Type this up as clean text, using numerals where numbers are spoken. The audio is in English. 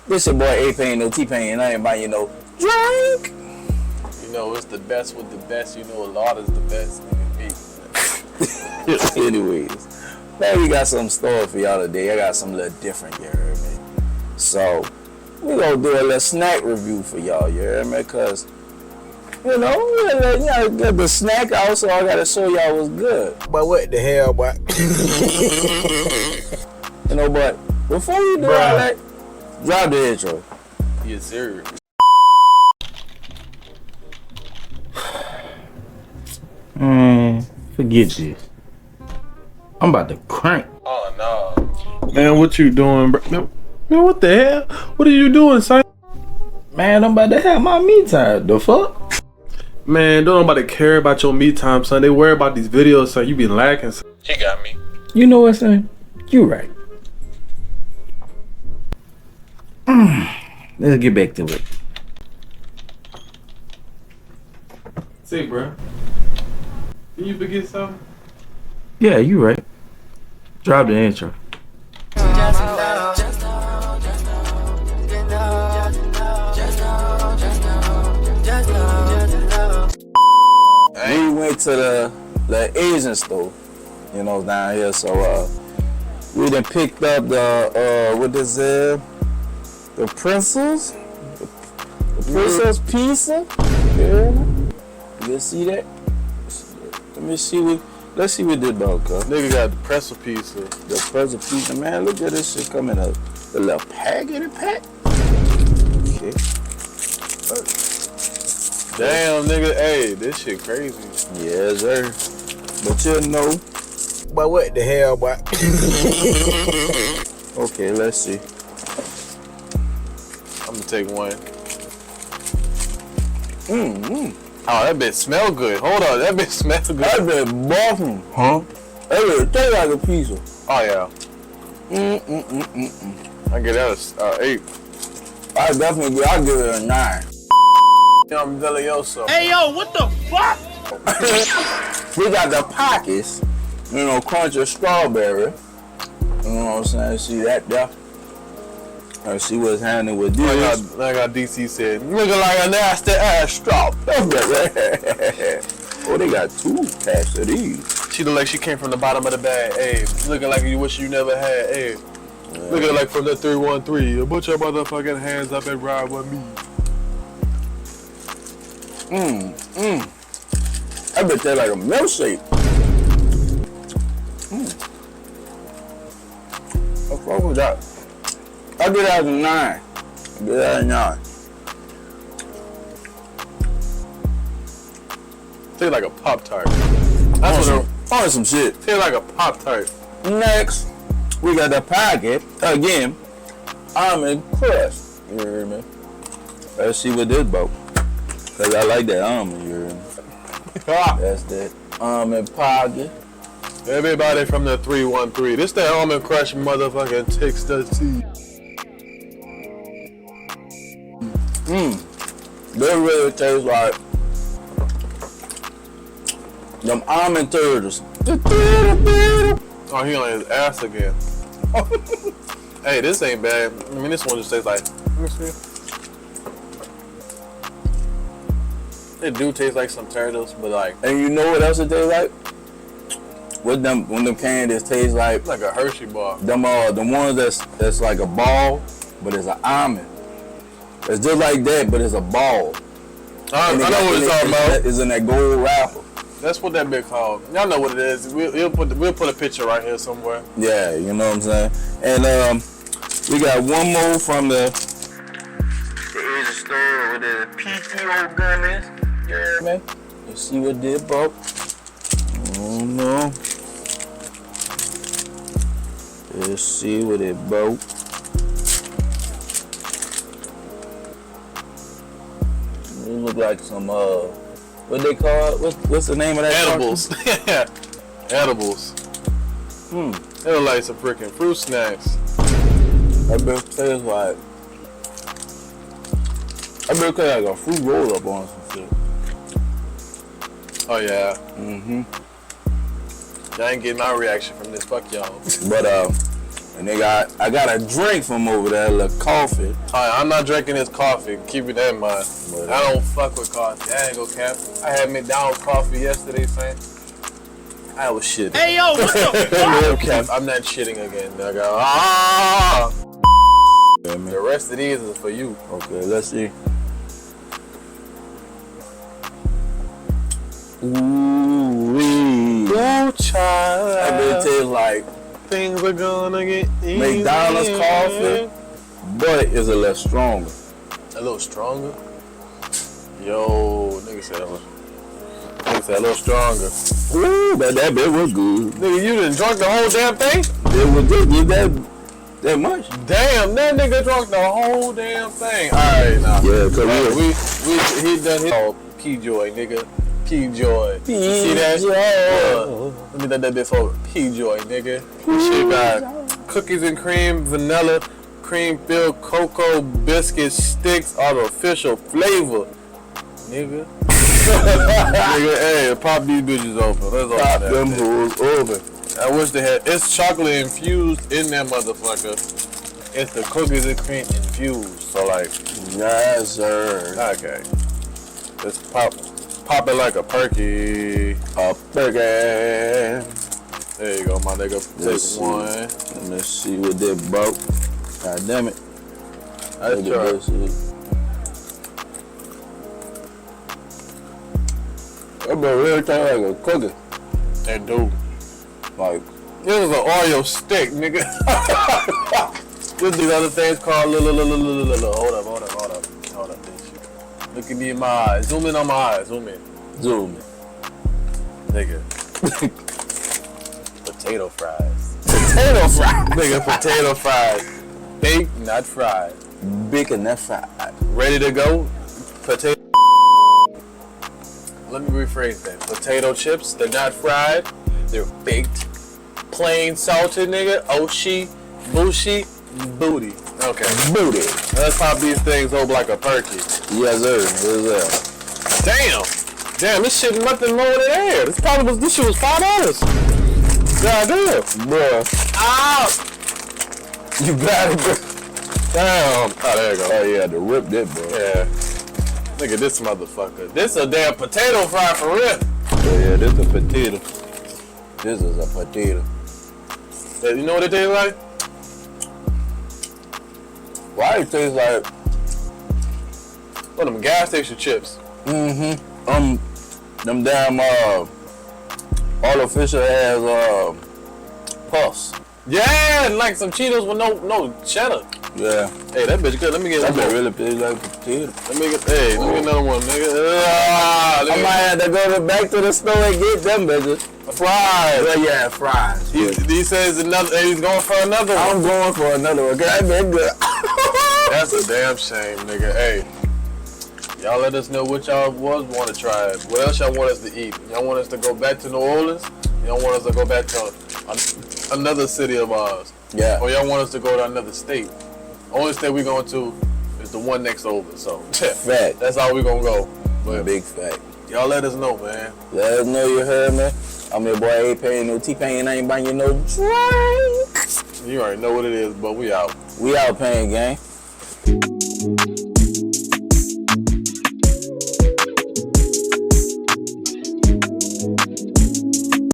This your boy A-Pain, no T-Pain, and I ain't buying you no drink. You know, it's the best with the best. You know, a lot is the best. Anyways, man, we got some store for y'all today. I got something a little different, you heard me? So, we gonna do a little snack review for y'all, you heard me? Cause, you know, we gotta get the snack out, so I gotta show y'all what's good. But what the hell, boy? You know, but before we do all that, drop the intro. Yes, sir. Man, forget this. I'm about to crank. Oh, no. Man, what you doing, bro? Man, what the hell? What are you doing, son? Man, I'm about to have my me time. The fuck? Man, don't nobody care about your me time, son. They worry about these videos, son. You be lacking, son. She got me. You know what, son? You right. Let's get back to it. See, bro. Can you forget something? Yeah, you right. Drop the intro. We went to the Asian store, you know, down here. So we done picked up the what is it? The Princess? The Princess pizza? Yeah. You see that? Let me see what. Let's see what this dog got. Nigga got the pretzel pizza. The pretzel pizza, man. Look at this shit coming up. A little pack in it, pack. Okay. Damn, nigga. Hey, this shit crazy. Yes, sir. But you know. But what the hell, boy? Okay, let's see. I'm gonna take one. Oh, that bitch smell good. Hold on, that bitch smell good. That bitch buffing. Huh? That bitch taste like a pizza. Oh, yeah. I get that a 8. I'll give it a 9. I'm delicioso. Hey, yo, what the fuck? We got the pockets, you know, crunch of strawberry. You know what I'm saying? See that there? Let's see what's happening with this. Like how DC said, looking like a nasty ass strawberry. Oh, they got 2 packs of these. She look like she came from the bottom of the bag. Hey, looking like you wish you never had. Hey, looking like from the 313. A bunch of motherfucking hands up and ride with me. I bet they're like a milkshake. What's wrong with that? I get that as a 9. I get that as a 9. Tastes like a Pop-Tart. That's what some shit. Tastes like a Pop-Tart. Next, we got the packet. Again, almond crust. You hear me? Let's see what this about. Cause I like that almond, you hear me? That's that almond pocket. Everybody from the 313. This that almond crush motherfucking takes the tea. They really taste like them almond turtles. Oh, he on his ass again. Hey, this ain't bad. I mean, this one just tastes like. Let me see. It do taste like some turtles, but like. And you know what else it tastes like? When them candies taste like A Hershey bar. the ones that's like a ball, but it's an almond. It's just like that, but it's a ball. I know what it's talking about. It's in that gold wrapper. That's what that bit called. Y'all know what it is. We'll put a picture right here somewhere. Yeah, you know what I'm saying. And we got one more from the Asian store with the PTO gummies. Yeah, man. Let's see what they bought. Oh no. Let's see what it bought. It look like some what they call it? What's the name of that? Edibles. Yeah. Edibles. They look like some freaking fruit snacks. That bitch tastes like a fruit roll up on some shit. Oh yeah. Y'all ain't getting my reaction from this. Fuck y'all. But And I got a drink from over there, a little coffee. Alright, I'm not drinking this coffee. Keep it that in mind. I don't fuck with coffee. I ain't gonna cap. I had McDonald's coffee yesterday, fam. I was shitting. Hey, yo, what the No fuck? cap. I'm not shitting again, nigga. Ah! Yeah, man. The rest of these is for you. Okay, let's see. Ooh-wee. Oh, child. That bitch tastes like Things are gonna get easy. McDonald's coffee, but it's a little stronger. A little stronger? Yo, nigga said a little stronger. Ooh, but that bit was good. Nigga, you done drunk the whole damn thing? It was just that much. Damn, that nigga drunk the whole damn thing. Alright, now. Yeah, cause He done his P-Joy, nigga. P-Joy. You see that? Let me let that bit forward. P-Joy, nigga. Shit got cookies and cream, vanilla, cream-filled cocoa biscuit sticks, artificial flavor. Nigga. Nigga, hey, pop these bitches open. Let's open pop that them bitch. hoes over. I wish they had. It's chocolate infused in that motherfucker. It's the cookies and cream infused. So like, Yes, sir. okay, let's pop it like a perky. A burger. There you go, my nigga. Let's Take one. see. Let's see what they broke. God damn it. Let's Look at try. this. That bro really tastes like a cookie. And dude, Like, this is an Oreo stick, nigga. There's these other things called hold up, bitch. Look at me in my eyes. Zoom in on my eyes. Zoom in. zoom. Nigga. Potato fries. Potato fries. Nigga, potato fries. Baked, not fried. Bacon that fried. Ready to go? Potato. Let me rephrase that. Potato chips, they're not fried. They're baked. Plain salted, nigga. Oshi, bushi, booty. Okay. Booty. Let's pop these things over like a perky. Yes, sir. Yes, sir. Damn, this shit nothing more than air. This shit was $5. God damn. Bruh. Ah! You got it, bro. Damn. Oh, there you go. Oh, yeah, to rip that, bro. Yeah. Look at this motherfucker. This a damn potato fry for real. Oh, yeah, this is a potato. This is a potato. You know what it tastes like? Why it tastes like, One of them gas station chips. them damn, artificial ass, puffs. Yeah, like some Cheetos with no cheddar. Yeah. Hey, that bitch good. Let me get That another bit one. really tastes like potato. Let me get another one, nigga. Ah, I might have to go back to the store and get them bitches. fries. Well, yeah, fries. He says another. He's going for another one. I'm going for another one. That been good. That's a damn shame, nigga. Hey, y'all let us know what y'all want to try. What else y'all want us to eat? Y'all want us to go back to New Orleans? Y'all want us to go back to another city of ours? Yeah. Or y'all want us to go to another state? Only state we going to is the one next over. So Fact. that's how we gonna go. But Big fact. y'all let us know, man. Let us know you heard me. I'm your boy A-Pain, no T-Pain, I ain't buying you no drink. You already know what it is, but we out. We out, Pain gang.